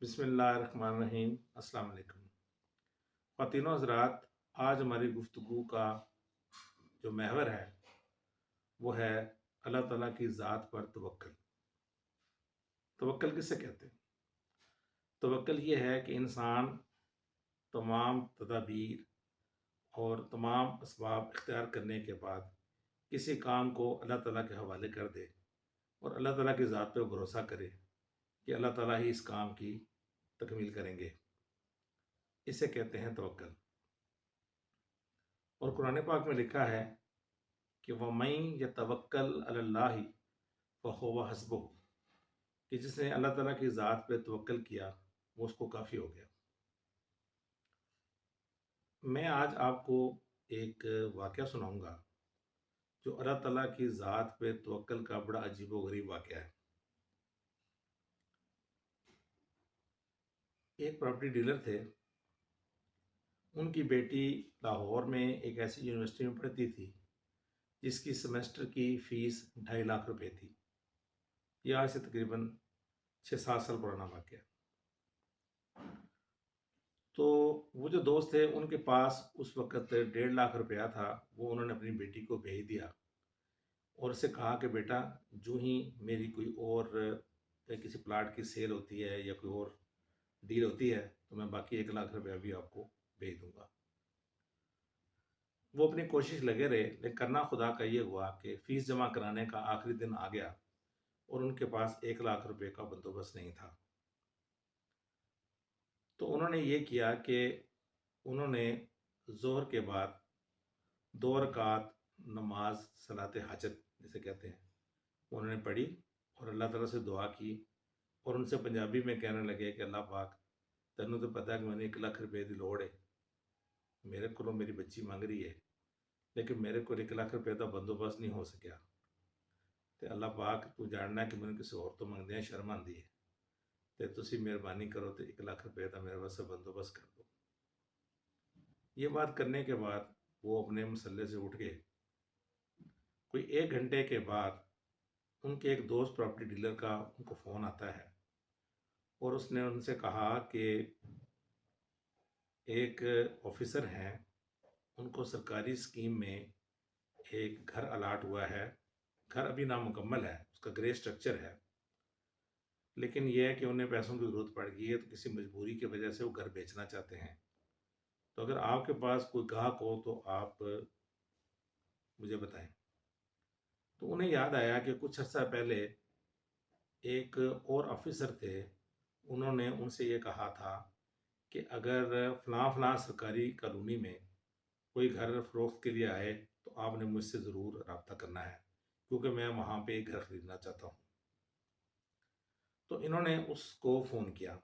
बिस्मिल्लाहिर्रहमानिर्रहीम। अस्सलाम वालेकुम। ख़वातीनो हज़रात, आज हमारी गुफ्तगू का जो महवर है वो है अल्लाह ताला की ज़ात पर तवक्ल। तवक्ल किसे कहते हैं? तवक्ल ये है कि इंसान तमाम तदाबीर और तमाम असबाब इख्तियार करने के बाद किसी काम को अल्लाह ताला के हवाले कर दे और अल्लाह ताला की ज़ात पे भरोसा करे कि अल्लाह ताला ही इस काम की तकमील करेंगे। इसे कहते हैं तवक्ल। और कुरान पाक में लिखा है कि वमन यतवक्कल अलल्लाहि फहुवा हस्बुह, कि जिसने अल्लाह ताला की ज़ात पे तवक्ल किया वो उसको काफ़ी हो गया। मैं आज आपको एक वाक़या सुनाऊंगा जो अल्लाह ताला की ज़ात पे तवक्ल का बड़ा अजीबोगरीब वाक़या है। एक प्रॉपर्टी डीलर थे, उनकी बेटी लाहौर में एक ऐसी यूनिवर्सिटी में पढ़ती थी जिसकी सेमेस्टर की फ़ीस 2.5 लाख रुपए थी। यह आज से तकरीबन 6-7 साल पुराना वाक़या। तो वो जो दोस्त थे उनके पास उस वक़्त 1.5 लाख रुपया था। वो उन्होंने अपनी बेटी को भेज दिया और उससे कहा कि बेटा, जो ही मेरी कोई और किसी प्लाट की सेल होती है या कोई और डील होती है तो मैं बाकी 1 लाख रुपया भी आपको भेज दूंगा। वो अपनी कोशिश लगे रहे, लेकिन करना खुदा का ये हुआ कि फ़ीस जमा कराने का आखिरी दिन आ गया और उनके पास 1 लाख रुपए का बंदोबस्त नहीं था। तो उन्होंने ये किया कि उन्होंने ज़ोहर के बाद 2 रकात नमाज सलात हाजत जिसे कहते हैं उन्होंने पढ़ी और अल्लाह ताला से दुआ की और उनसे पंजाबी में कहने लगे कि अल्लाह पाक, तेनों तो पता है कि मैंने 1 लाख रुपए की लोड़ है, मेरे को मेरी बच्ची मांग रही है, लेकिन मेरे को 1 लाख रुपए का बंदोबस्त नहीं हो सकिया। तो अल्लाह पाक, तू जानना है कि मैंने किसी और तो मंगदे शर्म आती है, तो तुसी मेहरबानी करो तो 1 लाख रुपए का मेरे वास्ते बंदोबस्त कर दो। ये बात करने के बाद वो अपने मसल्ले से उठ गए। कोई 1 घंटे के बाद उनके एक दोस्त प्रॉपर्टी डीलर का उनको फ़ोन आता है और उसने उनसे कहा कि एक ऑफिसर हैं, उनको सरकारी स्कीम में एक घर अलाट हुआ है। घर अभी नामुकम्मल है, उसका ग्रे स्ट्रक्चर है, लेकिन यह है कि उन्हें पैसों की ज़रूरत पड़ गई है, तो किसी मजबूरी की वजह से वो घर बेचना चाहते हैं। तो अगर आपके पास कोई ग्राहक हो तो आप मुझे बताएं। तो उन्हें याद आया कि कुछ अर्सा पहले एक और ऑफिसर थे, उन्होंने उनसे ये कहा था कि अगर फ़लाँ फ़लाँ सरकारी कॉलोनी में कोई घर फ़रोख्त के लिए आए तो आपने मुझसे ज़रूर रब्ता करना है, क्योंकि मैं वहाँ पे एक घर ख़रीदना चाहता हूँ। तो इन्होंने उसको फ़ोन किया।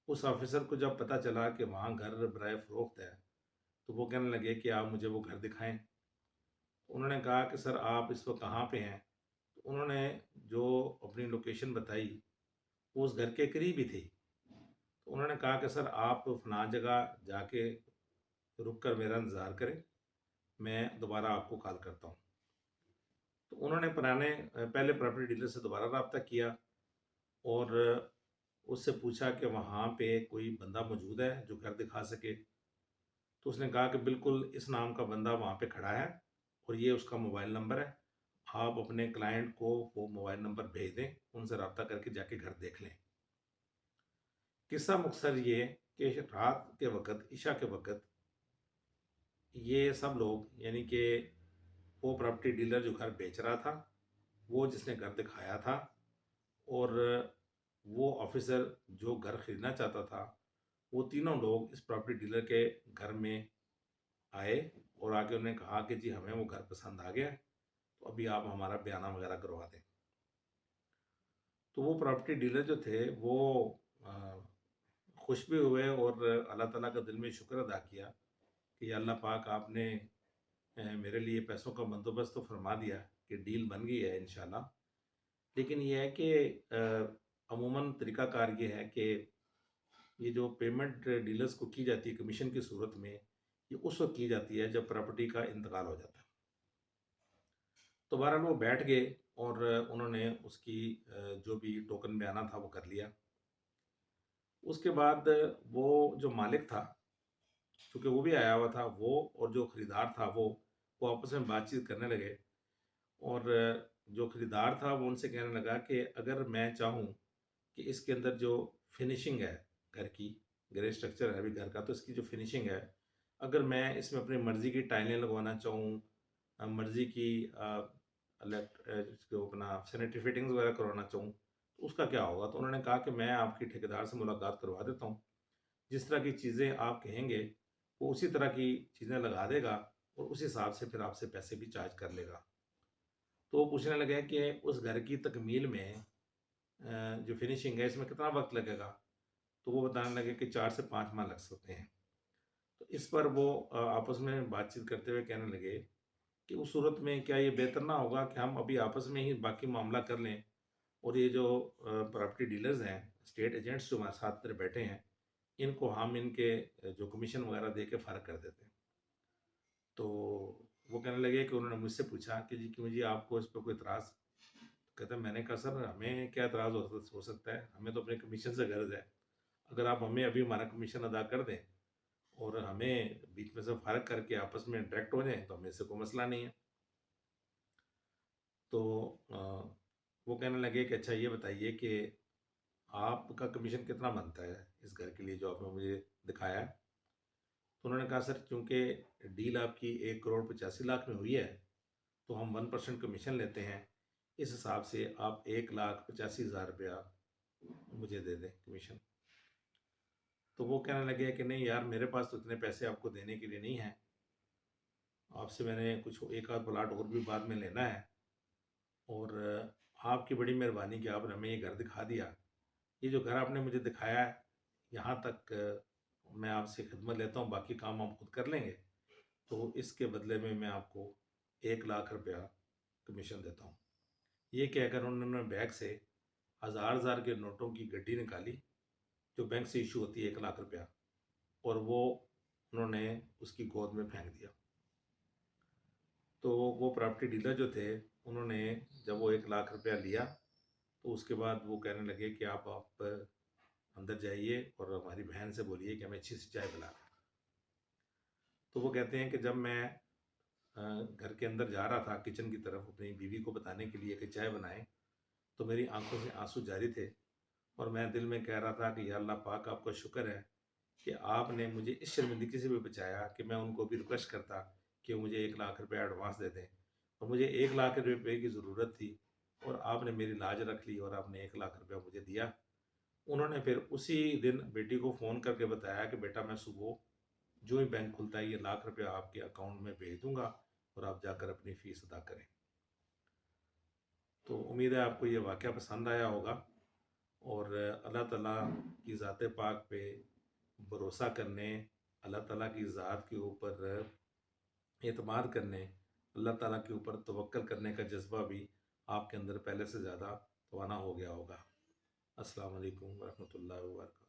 उस ऑफिसर को जब पता चला कि वहाँ घर बराए फ़रोख्त है तो वो कहने लगे कि आप मुझे वो घर दिखाएं। तो उन्होंने कहा कि सर, आप इस वक्त कहाँ पे हैं? तो उन्होंने जो अपनी लोकेशन बताई वो उस घर के करीब ही थी। तो उन्होंने कहा कि सर, आप फलां जगह जाके रुक कर मेरा इंतज़ार करें, मैं दोबारा आपको कॉल करता हूँ। तो उन्होंने पहले प्रॉपर्टी डीलर से दोबारा रब्ता किया और उससे पूछा कि वहाँ पे कोई बंदा मौजूद है जो घर दिखा सके। तो उसने कहा कि बिल्कुल इस नाम का बंदा वहाँ पे खड़ा है और ये उसका मोबाइल नंबर है, आप अपने क्लाइंट को वो मोबाइल नंबर भेज दें, उनसे रब्ता करके जाके घर देख लें। किस्सा मुख्तसर ये कि रात के वक़्त, इशा के वक़्त, ये सब लोग यानी कि वो प्रॉपर्टी डीलर जो घर बेच रहा था, वो जिसने घर दिखाया था और वो ऑफिसर जो घर ख़रीदना चाहता था, वो तीनों लोग इस प्रॉपर्टी डीलर के घर में आए और आके उन्होंने कहा कि जी, हमें वो घर पसंद आ गया, तो अभी आप हमारा बयाना वगैरह करवा दें। तो वो प्रॉपर्टी डीलर जो थे वो खुश भी हुए और अल्लाह ताला का दिल में शुक्र अदा किया कि या अल्लाह पाक, आपने मेरे लिए पैसों का बंदोबस्त तो फरमा दिया कि डील बन गई है इंशाल्लाह। लेकिन ये है कि अमूमन तरीक़ाकार ये है कि ये जो पेमेंट डीलर्स को की जाती है कमीशन की सूरत में, ये उस वक़्त की जाती है जब प्रॉपर्टी का इंतकाल हो जाता है। तो बहरहाल वो बैठ गए और उन्होंने उसकी जो भी टोकन बयाना था वो कर लिया। उसके बाद वो जो मालिक था, चूँकि वो भी आया हुआ था, वो और जो खरीदार था वो आपस में बातचीत करने लगे। और जो खरीदार था वो उनसे कहने लगा कि अगर मैं चाहूँ कि इसके अंदर जो फिनिशिंग है घर की, ग्रे स्ट्रक्चर है अभी घर का, तो इसकी जो फिनिशिंग है, अगर मैं इसमें अपनी मर्ज़ी की टाइलें लगवाना चाहूँ, मर्ज़ी की इसको अपना सैनिटरी फिटिंग्स वगैरह करवाना चाहूँ, तो उसका क्या होगा? तो उन्होंने कहा कि मैं आपकी ठेकेदार से मुलाकात करवा देता हूँ। जिस तरह की चीज़ें आप कहेंगे, वो उसी तरह की चीज़ें लगा देगा और उस हिसाब से फिर आपसे पैसे भी चार्ज कर लेगा। तो वो पूछने लगे कि उस घर की तकमील में जो फिनिशिंग है इसमें कितना वक़्त लगेगा? तो वो बताने लगे कि 4 से 5 माह लग सकते हैं। तो इस पर वो आपस में बातचीत करते हुए कहने लगे कि उस सूरत में क्या ये बेहतर ना होगा कि हम अभी आपस में ही बाकी मामला कर लें और ये जो प्रॉपर्टी डीलर्स हैं, एस्टेट एजेंट्स जो हमारे साथ में बैठे हैं, इनको हम इनके जो कमीशन वगैरह दे के फ़ारिग कर देते हैं। तो वो कहने लगे कि उन्होंने मुझसे पूछा कि जी क्यों जी आपको इस पे कोई इतराज़? कहते हैं मैंने कहा सर हमें क्या एतराज़ हो सकता है? हमें तो अपने कमीशन से गर्ज़ है। अगर आप हमें अभी हमारा कमीशन अदा कर दें और हमें बीच में से फ़ारिग करके आपस में डायरेक्ट हो जाएँ तो हमें इससे कोई मसला नहीं है। तो वो कहने लगे कि अच्छा ये बताइए कि आपका कमीशन कितना बनता है इस घर के लिए जो आपने मुझे दिखाया है? तो उन्होंने कहा सर चूँकि डील आपकी 1,85,00,000 में हुई है, तो हम 1% कमीशन लेते हैं। इस हिसाब से आप 1,85,000 रुपया मुझे दे दें कमीशन। तो वो कहने लगे कि नहीं यार मेरे पास तो इतने पैसे आपको देने के लिए नहीं हैं। आपसे मैंने कुछ एक आध प्लॉट और भी बाद में लेना है और आपकी बड़ी मेहरबानी कि आपने हमें ये घर दिखा दिया। ये जो घर आपने मुझे दिखाया है, यहाँ तक मैं आपसे खिदमत लेता हूँ, बाकी काम आप खुद कर लेंगे। तो इसके बदले में मैं आपको 1,00,000 रुपया कमीशन देता हूँ। ये कहकर उन्होंने बैग से हज़ार-हज़ार के नोटों की गड्डी निकाली, जो बैंक से इश्यू होती है 1,00,000 रुपया, और वो उन्होंने उसकी गोद में फेंक दिया। तो वो प्रॉपर्टी डीलर जो थे, उन्होंने जब वो 1,00,000 रुपया लिया, तो उसके बाद वो कहने लगे कि आप अंदर जाइए और हमारी बहन से बोलिए कि हमें अच्छी सी चाय पिला दें। तो वो कहते हैं कि जब मैं घर के अंदर जा रहा था किचन की तरफ अपनी बीवी को बताने के लिए कि चाय बनाएँ, तो मेरी आँखों से आँसू जारी थे और मैं दिल में कह रहा था कि या अल्लाह पाक आपका शुक्र है कि आपने मुझे इस शर्मिंदगी से भी बचाया कि मैं उनको भी रिक्वेस्ट करता कि वो मुझे 1,00,000 रुपया एडवांस दे दें, और मुझे 1,00,000 रुपये की ज़रूरत थी और आपने मेरी लाज रख ली और आपने 1,00,000 रुपया मुझे दिया। उन्होंने फिर उसी दिन बेटी को फ़ोन करके बताया कि बेटा मैं सुबह जो ही बैंक खुलता है ये लाख रुपया आपके अकाउंट में भेज दूँगा और आप जाकर अपनी फ़ीस अदा करें। तो उम्मीद है आपको ये वाक़या पसंद आया होगा और अल्लाह ताला की ज़ात पाक पे भरोसा करने, अल्लाह ताला की ज़ात के ऊपर एतमाद करने, अल्लाह ताला के ऊपर तवक्कल करने का जज़्बा भी आपके अंदर पहले से ज़्यादा तवाना हो गया होगा। अस्सलाम वालेकुम व रहमतुल्लाहि व बरकातहू।